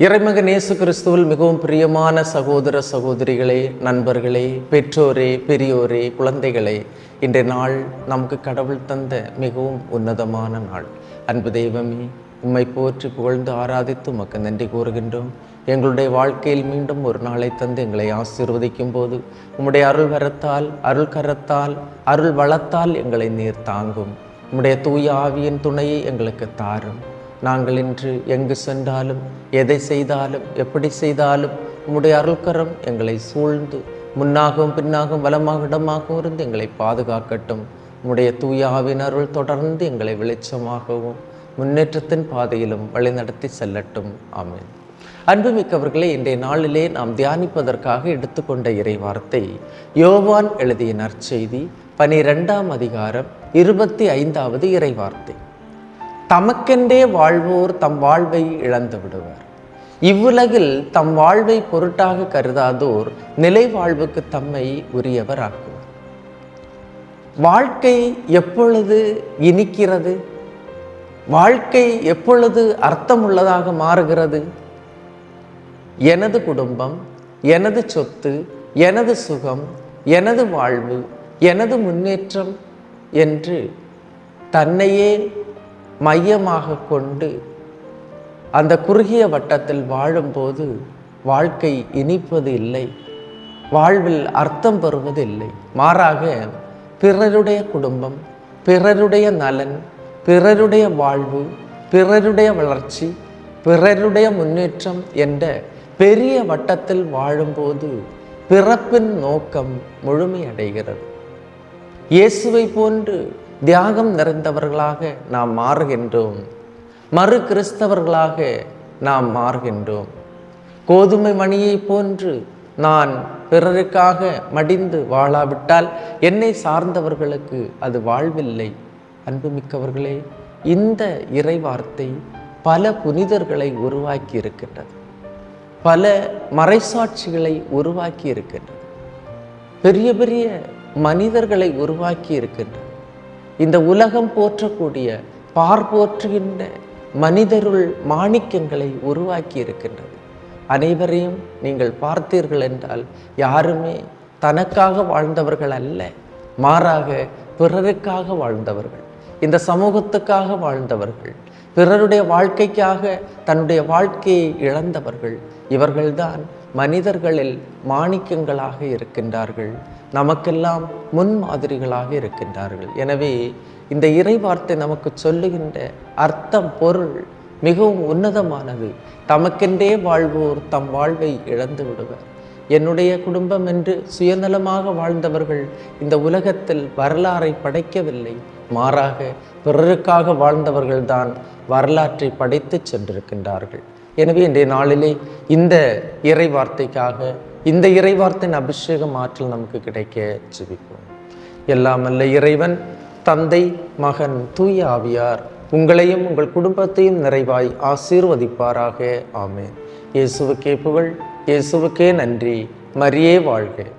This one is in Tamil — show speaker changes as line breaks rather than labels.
இறைமகன் இயேசு கிறிஸ்துவில் மிகவும் பிரியமான சகோதர சகோதரிகளே, நண்பர்களே, பெற்றோரே, பெரியோரே, குழந்தைகளே, இன்றைய நாள் நமக்கு கடவுள் தந்த மிகவும் உன்னதமான நாள். அன்பு தெய்வமே, உம்மை போற்றி புகழ்ந்து ஆராதித்து உமக்கு நன்றி கூறுகின்றோம். எங்களுடைய வாழ்க்கையில் மீண்டும் ஒரு நாளை தந்து எங்களை ஆசீர்வதிக்கும் போது உம்முடைய அருள் வரத்தால், அருள் கரத்தால், அருள் வளத்தால் எங்களை நீர் தாங்கும். உம்முடைய தூய ஆவியின் துணையை எங்களுக்கு தாரும். நாங்கள் இன்று எங்கு சென்றாலும், எதை செய்தாலும், எப்படி செய்தாலும் உம்முடைய அருள்கரம் எங்களை சூழ்ந்து முன்னாகவும் பின்னாகவும் வலமாக இடமாகவும் இருந்து எங்களை பாதுகாக்கட்டும். உம்முடைய தூய ஆவியின் அருள் தொடர்ந்து எங்களை வெளிச்சமாகவும் முன்னேற்றத்தின் பாதையிலும் வழிநடத்தி செல்லட்டும். ஆமென். அன்புமிக்கவர்களே, இன்றைய நாளிலே நாம் தியானிப்பதற்காக எடுத்துக்கொண்ட இறைவார்த்தை யோவான் எழுதிய நற்செய்தி 12ஆம் அதிகாரம் 25வது இறைவார்த்தை. தமக்கென்றே வாழ்வோர் தம் வாழ்வை இழந்து விடுவர். இவ்வுலகில் தம் வாழ்வை பொருட்டாக கருதாதோர் நிலை வாழ்வுக்கு தம்மை உரியவர் ஆக்குவார். வாழ்க்கை எப்பொழுது இனிக்கிறது? வாழ்க்கை எப்பொழுது அர்த்தமுள்ளதாக மாறுகிறது? எனது குடும்பம், எனது சொத்து, எனது சுகம், எனது வாழ்வு, எனது முன்னேற்றம் என்று தன்னையே மையமாக கொண்டு அந்த குறுகிய வட்டத்தில் வாழும்போது வாழ்க்கை இனிப்பது இல்லை, வாழ்வில் அர்த்தம் பெறுவது இல்லை. மாறாக பிறருடைய குடும்பம், பிறருடைய நலன், பிறருடைய வாழ்வு, பிறருடைய வளர்ச்சி, பிறருடைய முன்னேற்றம் என்ற பெரிய வட்டத்தில் வாழும்போது பிறப்பின் நோக்கம் முழுமையடைகிறது. இயேசுவை போன்று தியாகம் நிறைந்தவர்களாக நாம் மாறுகின்றோம். மறு கிறிஸ்தவர்களாக நாம் மாறுகின்றோம். கோதுமை மணியை போன்று நான் பிறருக்காக மடிந்து வாழாவிட்டால் என்னை சார்ந்தவர்களுக்கு அது வாழ்வில்லை. அன்புமிக்கவர்களே, இந்த இறைவார்த்தை பல புனிதர்களை உருவாக்கி இருக்கின்றது, பல மறைசாட்சிகளை உருவாக்கி இருக்கின்றது, பெரிய பெரிய மனிதர்களை உருவாக்கி இருக்கின்றது. இந்த உலகம் போற்றக்கூடிய பார்ப்போற்றுகின்ற மனிதருள் மாணிக்கங்களை உருவாக்கி இருக்கின்றது. அனைவரையும் நீங்கள் பார்த்தீர்கள் என்றால் யாருமே தனக்காக வாழ்ந்தவர்கள் அல்ல, மாறாக பிறருக்காக வாழ்ந்தவர்கள், இந்த சமூகத்துக்காக வாழ்ந்தவர்கள், பிறருடைய வாழ்க்கைக்காக தன்னுடைய வாழ்க்கையை இழந்தவர்கள். இவர்கள்தான் மனிதர்களில் மாணிக்கங்களாக இருக்கின்றார்கள், நமக்கெல்லாம் முன்மாதிரிகளாக இருக்கின்றார்கள். எனவே இந்த இறைவார்த்தை நமக்கு சொல்லுகின்ற அர்த்தம், பொருள் மிகவும் உன்னதமானது. தமக்கென்றே வாழ்வோர் தம் வாழ்வை இழந்து விடுவர். என்னுடைய குடும்பம் என்று சுயநலமாக வாழ்ந்தவர்கள் இந்த உலகத்தில் வரலாறை படைக்கவில்லை, மாறாக பிறருக்காக வாழ்ந்தவர்கள்தான் வரலாற்றை படைத்து சென்றிருக்கின்றார்கள். எனவே இன்றைய நாளிலே இந்த இறைவார்த்தைக்காக, இந்த இறைவார்த்தையின் அபிஷேகம் ஆற்றல் நமக்கு கிடைக்க ஜெபிப்போம். எல்லாம் வல்ல இறைவன், தந்தை, மகன், தூய ஆவியார் உங்களையும் உங்கள் குடும்பத்தையும் நிறைவாய் ஆசீர்வதிப்பாராக. ஆமென். இயேசுவுக்கே புகழ், இயேசுவுக்கே நன்றி. மரியே வாழ்க.